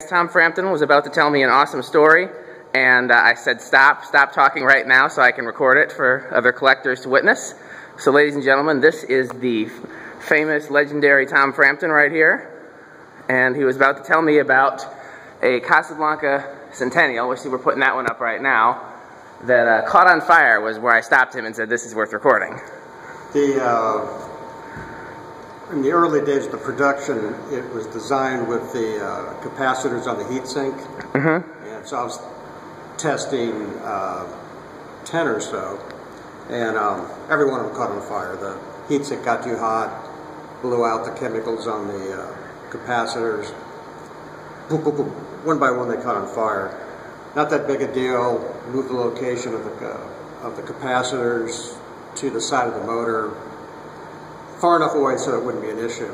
Tom Frampton was about to tell me an awesome story, and I said stop talking right now so I can record it for other collectors to witness. So ladies and gentlemen, this is the famous, legendary Tom Frampton right here, and he was about to tell me about a Casablanca Centennial, which we're putting that one up right now, that caught on fire. Was where I stopped him and said this is worth recording. In the early days of the production, it was designed with the capacitors on the heatsink, and so I was testing 10 or so, and every one of them caught on fire. The heatsink got too hot, blew out the chemicals on the capacitors. Boom, boom, boom. One by one they caught on fire. Not that big a deal. Moved the location of the capacitors to the side of the motor, far enough away so it wouldn't be an issue.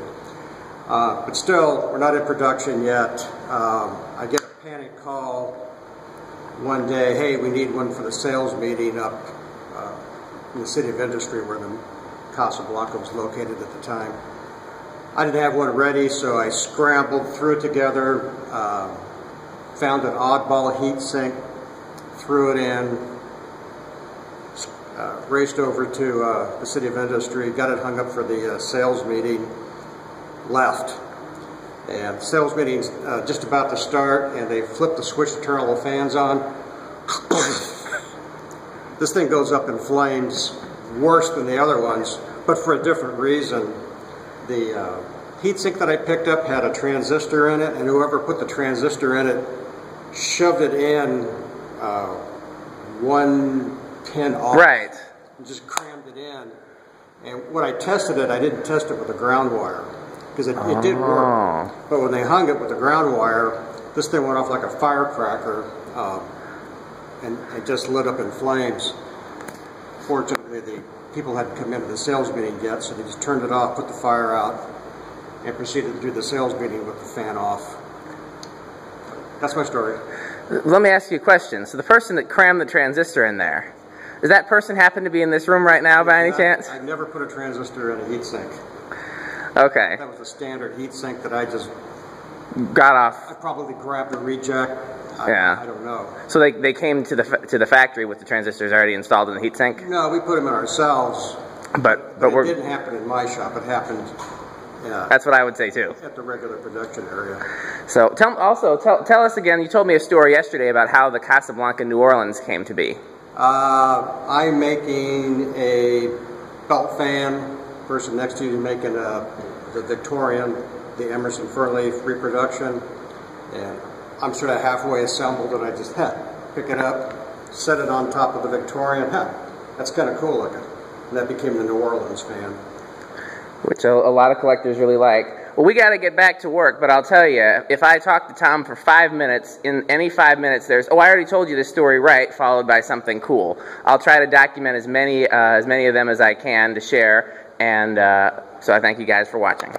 But still, we're not in production yet. I get a panic call one day, hey, we need one for the sales meeting up in the City of Industry where the Casablanca was located at the time. I didn't have one ready, so I scrambled, threw it together, found an oddball heat sink, threw it in, raced over to the City of Industry, got it hung up for the sales meeting, left. And the sales meeting's just about to start, and they flipped the switch to turn all the fans on. This thing goes up in flames, worse than the other ones, but for a different reason. The heatsink that I picked up had a transistor in it, and whoever put the transistor in it shoved it in one pin off. Right. And just crammed it in. And when I tested it, I didn't test it with a ground wire, because it did work. But when they hung it with the ground wire, this thing went off like a firecracker, and it just lit up in flames. Fortunately, the people hadn't come into the sales meeting yet, so they just turned it off, put the fire out, and proceeded to do the sales meeting with the fan off. That's my story. Let me ask you a question. So the person that crammed the transistor in there, does that person happen to be in this room right now by any chance? I never put a transistor in a heatsink. Okay. That was a standard heatsink that I just got off. I probably grabbed a reject. Yeah. I don't know. So they came to the factory with the transistors already installed in the heatsink? No, we put them in ourselves. But it didn't happen in my shop. It happened. That's what I would say too. At the regular production area. So tell us again. You told me a story yesterday about how the Casablanca New Orleans came to be. I'm making a belt fan. Person next to you is making the Victorian, the Emerson Fernleaf reproduction, and I'm sort of halfway assembled, and I just pick it up, set it on top of the Victorian. That's kind of cool looking. And that became the New Orleans fan, which a lot of collectors really like. Well, we got to get back to work, but I'll tell you, if I talk to Tom for 5 minutes, in any 5 minutes there's, oh, I already told you this story right, followed by something cool. I'll try to document as many of them as I can to share, and so I thank you guys for watching.